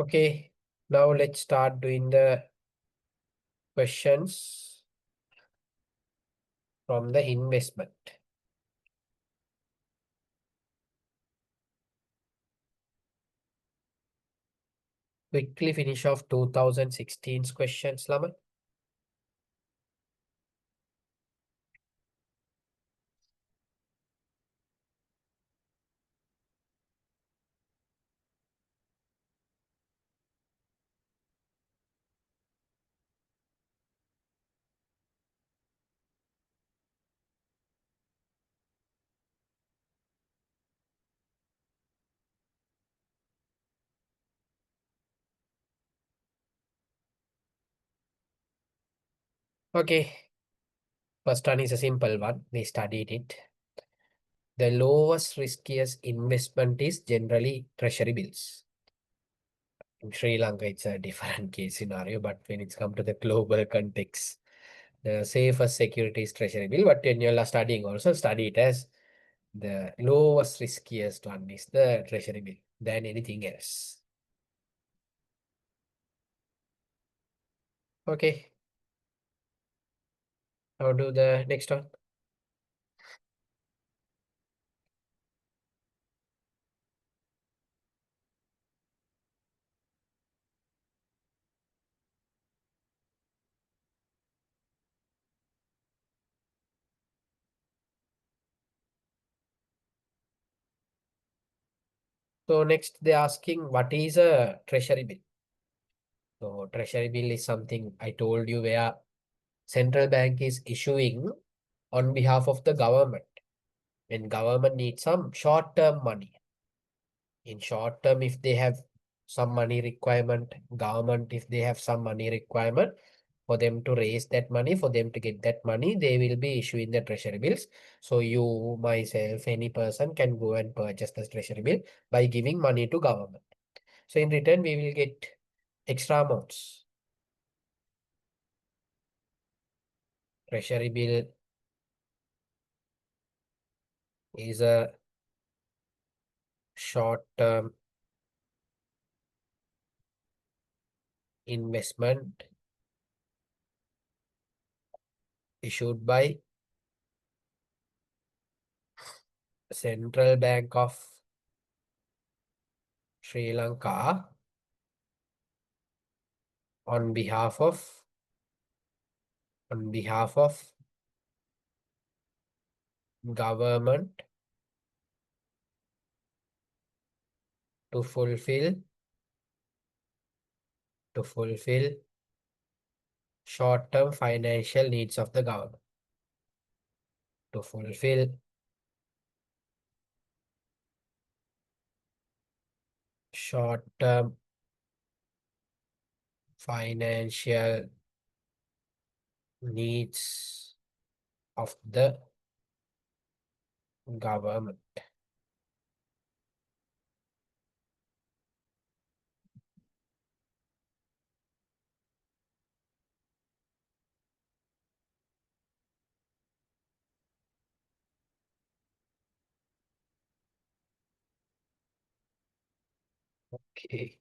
Okay, now let's start doing the questions from the investment. Quickly finish off 2016's questions, Lama. Okay, first one is a simple one. We studied it. The lowest riskiest investment is generally treasury bills. In Sri Lanka, it's a different case scenario, but when it's come to the global context, the safest security is treasury bill. But when you're studying, also study it as the lowest riskiest one is the treasury bill than anything else. Okay, now do the next one. So next they're asking what is a treasury bill? So treasury bill is something I told you where central bank is issuing on behalf of the government. When government needs some short-term money. In short term, if they have some money requirement, government, if they have some money requirement for them to raise that money, for them to get that money, they will be issuing the treasury bills. So you, myself, any person can go and purchase the treasury bill by giving money to government. So in return, we will get extra amounts. Treasury bill is a short-term investment issued by Central Bank of Sri Lanka on behalf of government to fulfill short-term financial needs of the government. To fulfill short-term financial needs of the government. Okay.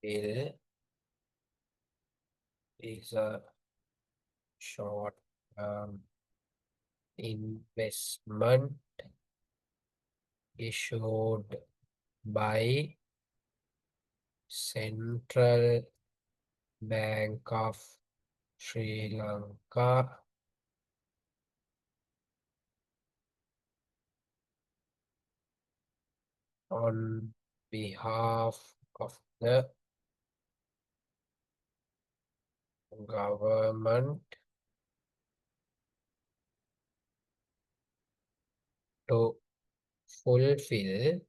Bill is a short-term investment issued by Central Bank of Sri Lanka on behalf of the government to fulfill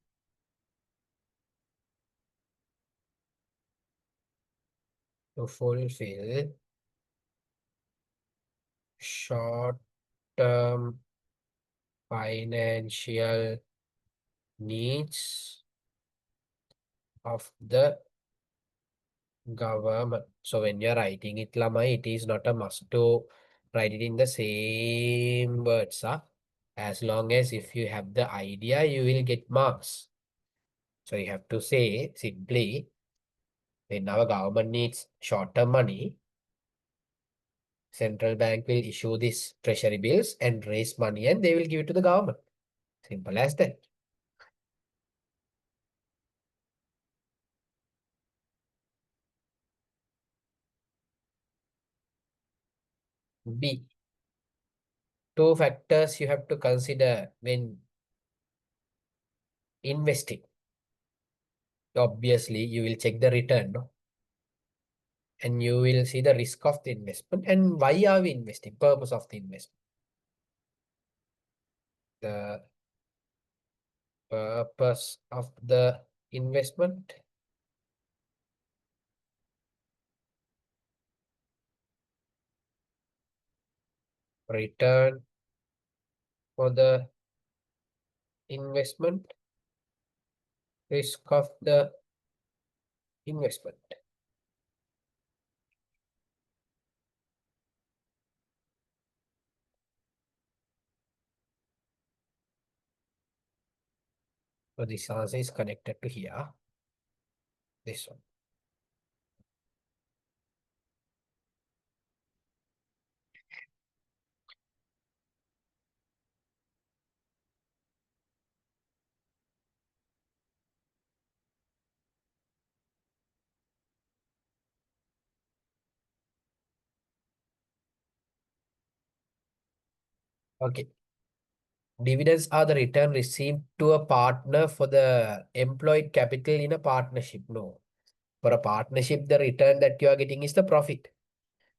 short short-term financial needs of the government. So when you're writing it, Lamai, it is not a must to write it in the same words. As long as if you have the idea, you will get marks. So you have to say simply, when our government needs short-term money, central bank will issue these treasury bills and raise money and they will give it to the government. Simple as that. B. Two factors you have to consider when investing. Obviously, you will check the return, no? And you will see the risk of the investment and why are we investing, purpose of the investment. The purpose of the investment, return for the investment, risk of the investment. So this answer is connected to here, this one. Okay. Dividends are the return received to a partner for the employed capital in a partnership. No. For a partnership, the return that you are getting is the profit.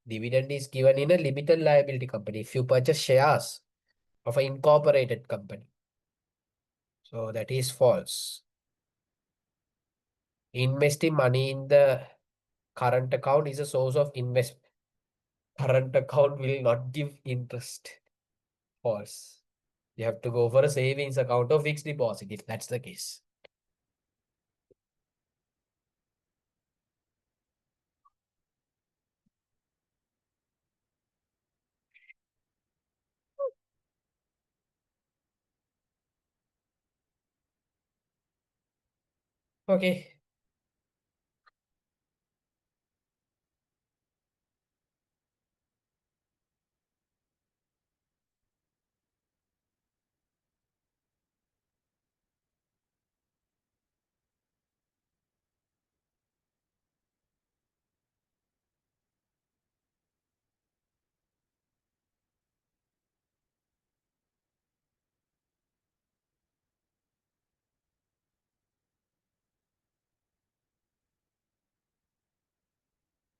Dividend is given in a limited liability company if you purchase shares of an incorporated company. So that is false. Investing money in the current account is a source of investment. Current account will not give interest. False. You have to go for a savings account or fixed deposit if that's the case. Okay.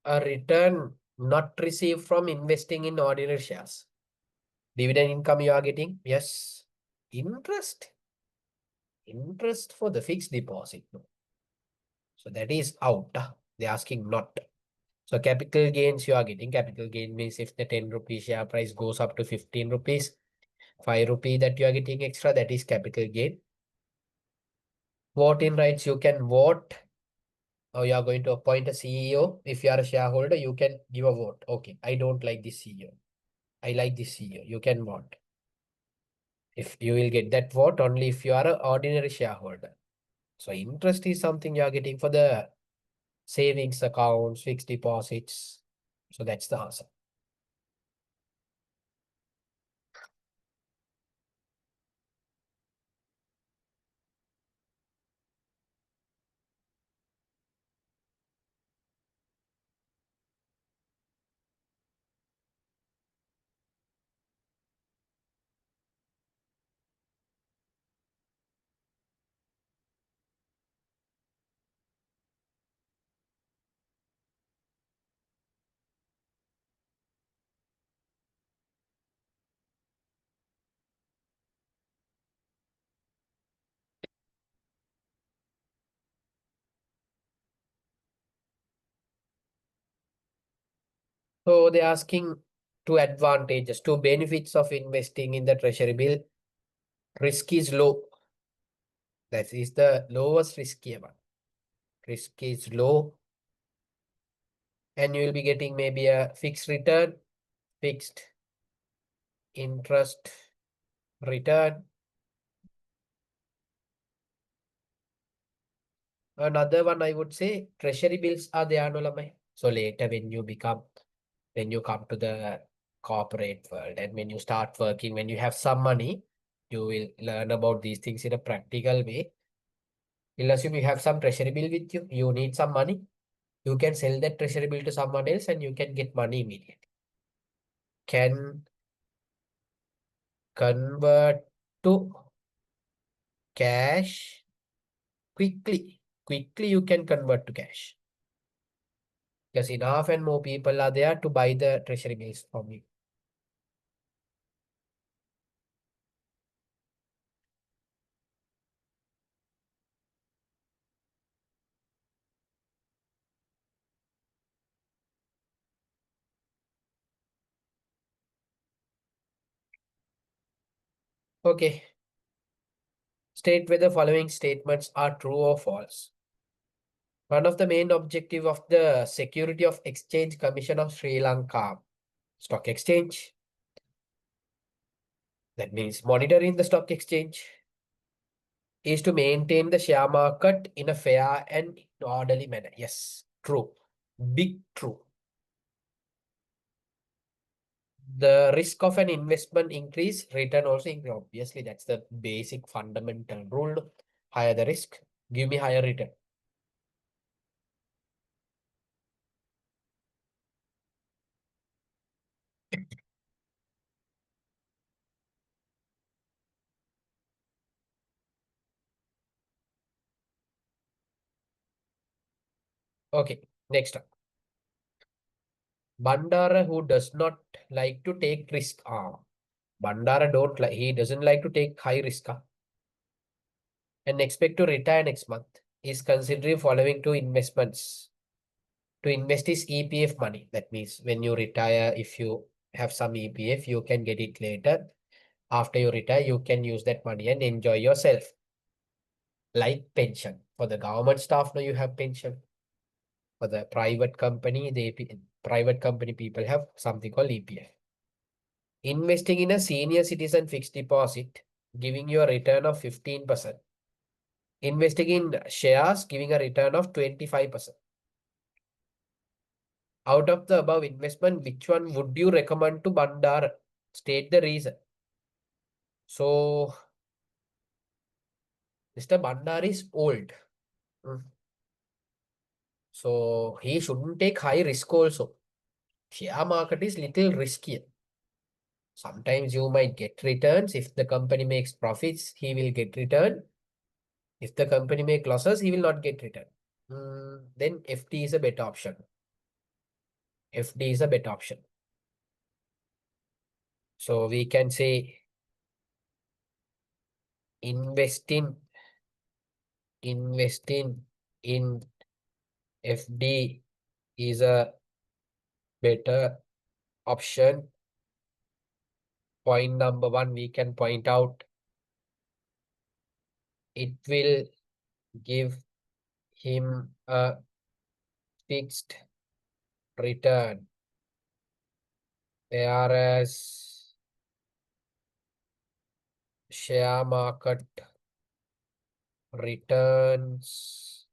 A return not received from investing in ordinary shares. Dividend income you are getting? Yes. Interest? Interest for the fixed deposit. No. So that is out. They're asking not. So capital gains you are getting. Capital gain means if the 10 rupee share price goes up to 15 rupees, 5 rupee that you are getting extra, that is capital gain. Voting rights, you can vote or you are going to appoint a CEO. If you are a shareholder, you can give a vote. Okay, I don't like this CEO. I like this CEO. You can vote. If you will get that vote only if you are an ordinary shareholder. So interest is something you are getting for the savings accounts, fixed deposits. So that's the answer. So they're asking two advantages, two benefits of investing in the treasury bill. Risk is low. That is the lowest risky one. Risk is low, and you will be getting maybe a fixed return, fixed interest return. Another one I would say, treasury bills are there, no lamai. So later when you come to the corporate world and when you start working, when you have some money, you will learn about these things in a practical way. We'll assume you have some treasury bill with you, you need some money, you can sell that treasury bill to someone else and you can get money immediately. Can convert to cash quickly. Quickly you can convert to cash. Because enough and more people are there to buy the treasury bills from you. Okay. State whether following statements are true or false. One of the main objective of the Security of Exchange Commission of Sri Lanka Stock Exchange, that means monitoring the stock exchange, is to maintain the share market in a fair and orderly manner. Yes, true. Big true. The risk of an investment increase, return also increase. Obviously, that's the basic fundamental rule. Higher the risk, give me higher return. Okay, next up. Bandara who does not like to take risk. Bandara don't like, he doesn't like to take high risk and expect to retire next month. Is considering following two investments. To invest his EPF money. That means when you retire, if you have some EPF, you can get it later. After you retire, you can use that money and enjoy yourself. Like pension. For the government staff, now you have pension. For the private company, private company people have something called EPF. Investing in a senior citizen fixed deposit, giving you a return of 15%. Investing in shares, giving a return of 25%. Out of the above investment, which one would you recommend to Bandar? State the reason. So, Mr. Bandar is old. So, he shouldn't take high risk also. Share market is little riskier. Sometimes you might get returns. If the company makes profits, he will get return. If the company make losses, he will not get return. Then FD is a better option. FD is a better option. So we can say investing in FD is a better option. Point number one, we can point out it will give him a fixed return, whereas share market returns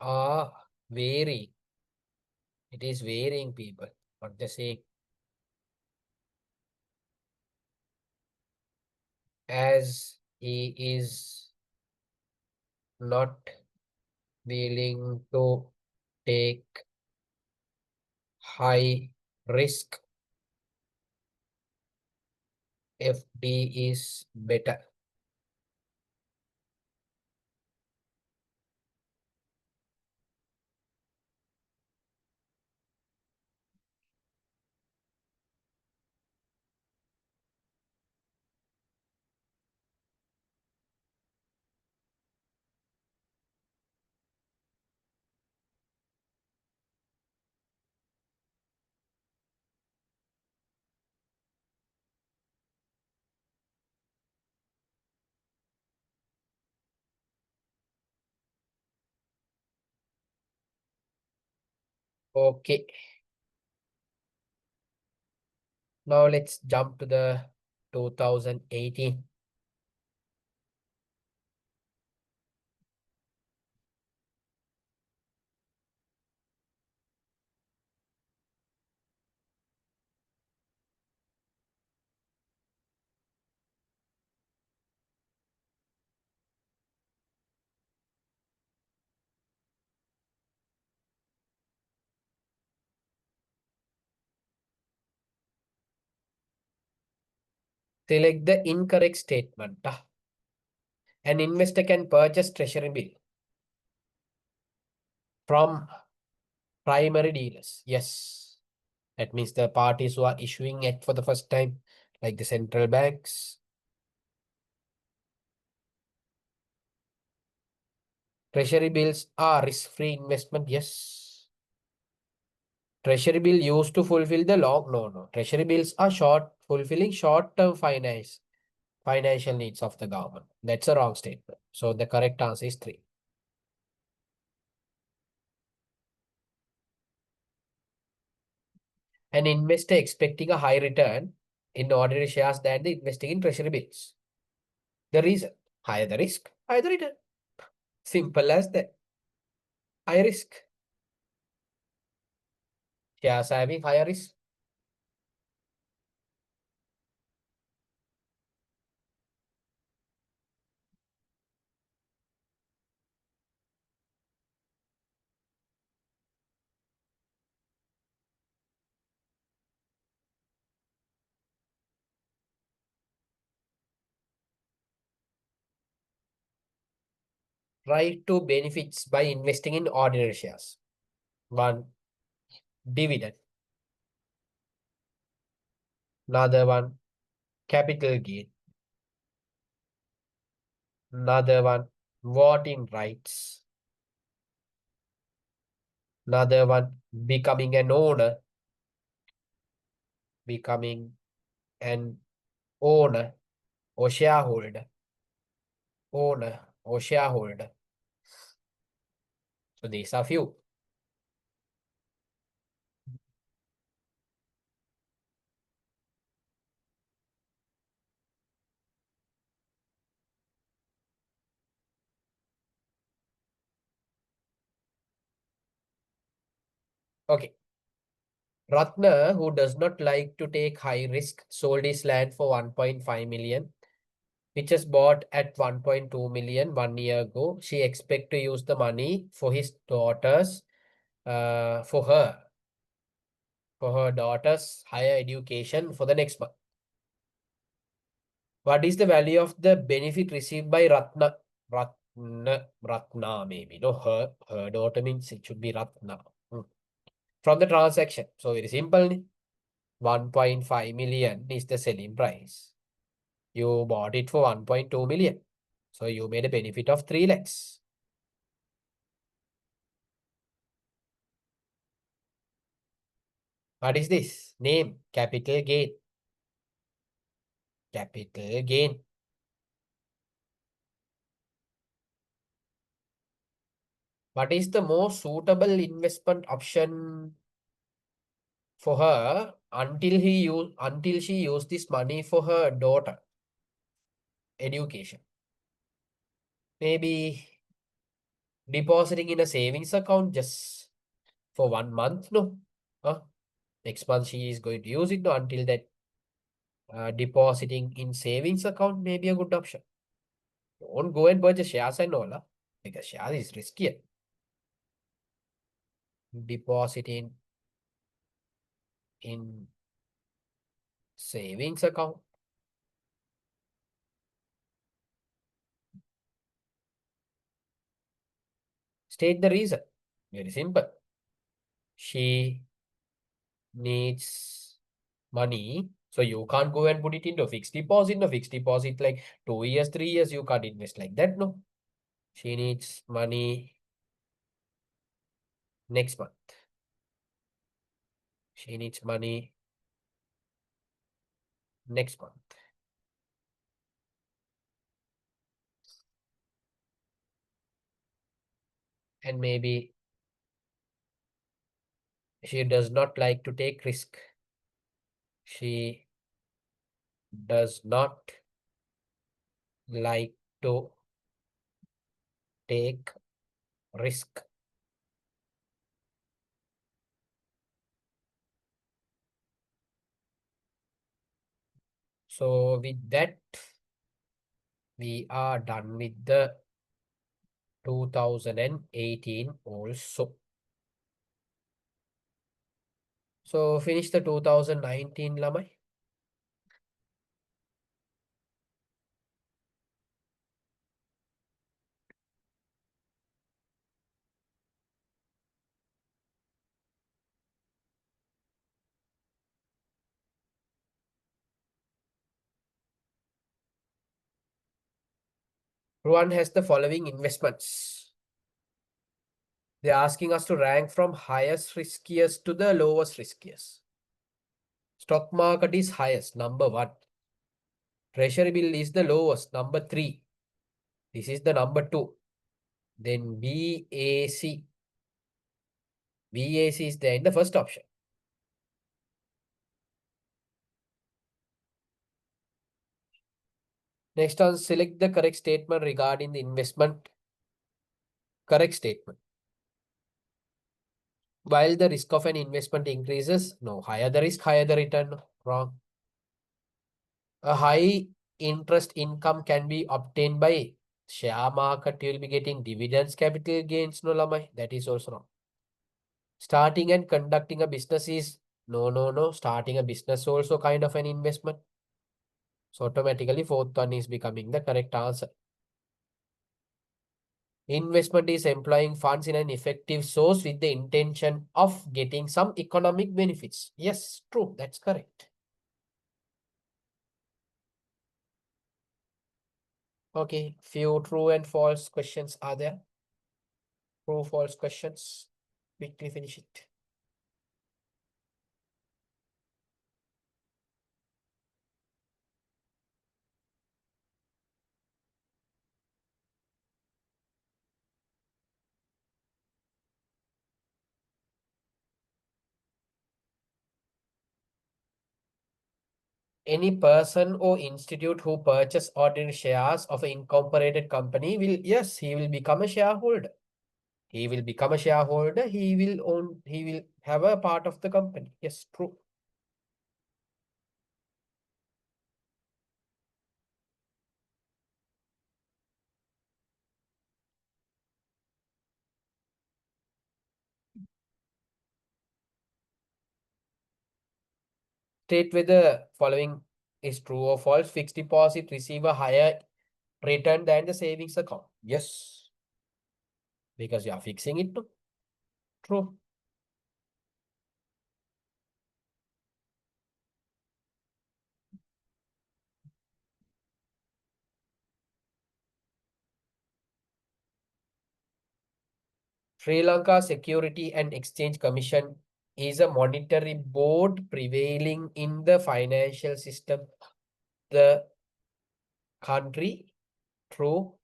are varying. It is varying, people, not the same. As he is not willing to take high risk, FD is better. Okay. Now let's jump to the 2018. Select the incorrect statement. An investor can purchase treasury bill from primary dealers. Yes. That means the parties who are issuing it for the first time, like the central banks. Treasury bills are risk-free investment. Yes. Treasury bill used to fulfill the long. No. Treasury bills are fulfilling short-term financial needs of the government. That's a wrong statement. So the correct answer is 3. An investor expecting a high return in ordinary shares than the investing in treasury bills. The reason, higher the risk, higher the return. Simple as that. High risk. Shares having higher risk. Right to benefits by investing in ordinary shares. 1. Dividend. Another one, capital gain. Another one, voting rights. Another one, becoming an owner. Becoming an owner or shareholder. Owner or shareholder. So these are few. Okay. Ratna, who does not like to take high risk, sold his land for 1.5 million, which was bought at 1.2 million 1 year ago. She expect to use the money for his daughters, for her daughter's higher education for the next month. What is the value of the benefit received by Ratna? Ratna maybe. No, her daughter means it should be Ratna. From the transaction. So very simple. 1.5 million is the selling price. You bought it for 1.2 million. So you made a benefit of 3 lakhs. What is this? Name, capital gain. Capital gain. What is the most suitable investment option for her until she used this money for her daughter education? Maybe depositing in a savings account just for 1 month, no? Next month she is going to use it, no? Until that, depositing in savings account may be a good option. Don't go and purchase shares and all, because shares is riskier. Depositing in savings account. State the reason. Very simple. She needs money. So you can't go and put it into fixed deposit. No, fixed deposit like 2 years, 3 years, you can't invest like that. No. She needs money next month. She needs money next month. And maybe She does not like to take risk. She does not like to take risk. So with that, we are done with the 2018 also. So finish the 2019, Lamai. Ruan has the following investments. They're asking us to rank from highest riskiest to the lowest riskiest. Stock market is highest, number 1. Treasury bill is the lowest, number 3. This is the number 2. Then BAC. BAC is there in the first option. Next one, select the correct statement regarding the investment. Correct statement. While the risk of an investment increases, no, higher the risk, higher the return. No, wrong. A high interest income can be obtained by share market. You will be getting dividends, capital gains. No, Lamai. That is also wrong. Starting and conducting a business is no. Starting a business also kind of an investment. So automatically fourth one is becoming the correct answer. Investment is employing funds in an effective source with the intention of getting some economic benefits. Yes, true. That's correct. Okay, few true and false questions are there. True, false questions. Quickly finish it. Any person or institute who purchase ordinary shares of an incorporated company will, yes, he will become a shareholder. He will become a shareholder. He will have a part of the company. Yes, true. State whether following is true or false. Fixed deposit receive a higher return than the savings account. Yes, because you are fixing it too. True. Sri Lanka Security and Exchange Commission is a monetary board prevailing in the financial system. The country, true.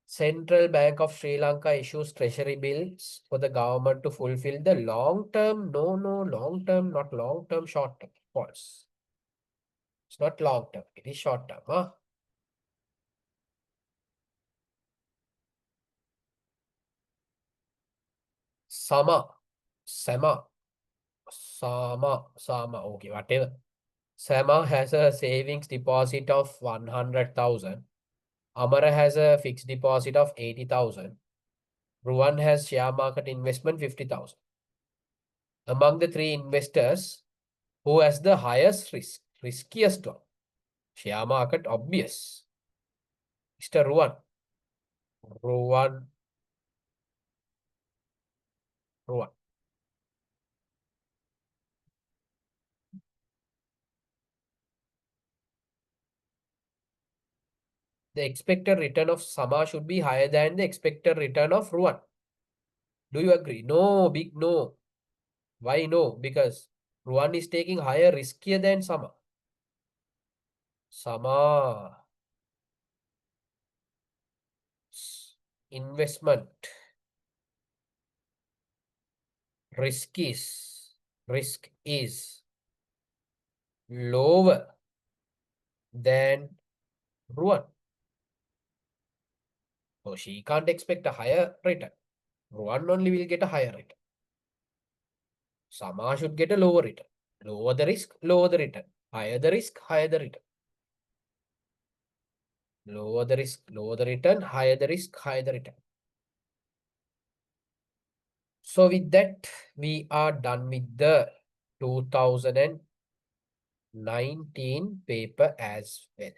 Central Bank of Sri Lanka issues treasury bills for the government to fulfill the long term. No, long term, not long term, short term. False. It's not long term, it is short term. Huh? Sama, Sama, Sama. Okay, whatever. Sama has a savings deposit of 100,000. Amara has a fixed deposit of 80,000. Ruan has share market investment 50,000. Among the three investors, who has the highest risk? Riskiest one. Share market, obvious. Mr. Ruan. Ruan. Ruan. The expected return of Sama should be higher than the expected return of Ruan. Do you agree? No, big no. Why no? Because Ruan is taking higher riskier than Sama. Sama. Investment. risk is lower than Ruan. So she can't expect a higher return. Ruan only will get a higher return. Sama should get a lower return. Lower the risk, lower the return. Higher the risk, higher the return. Lower the risk, lower the return. Higher the risk, higher the return. So with that, we are done with the 2019 paper as well.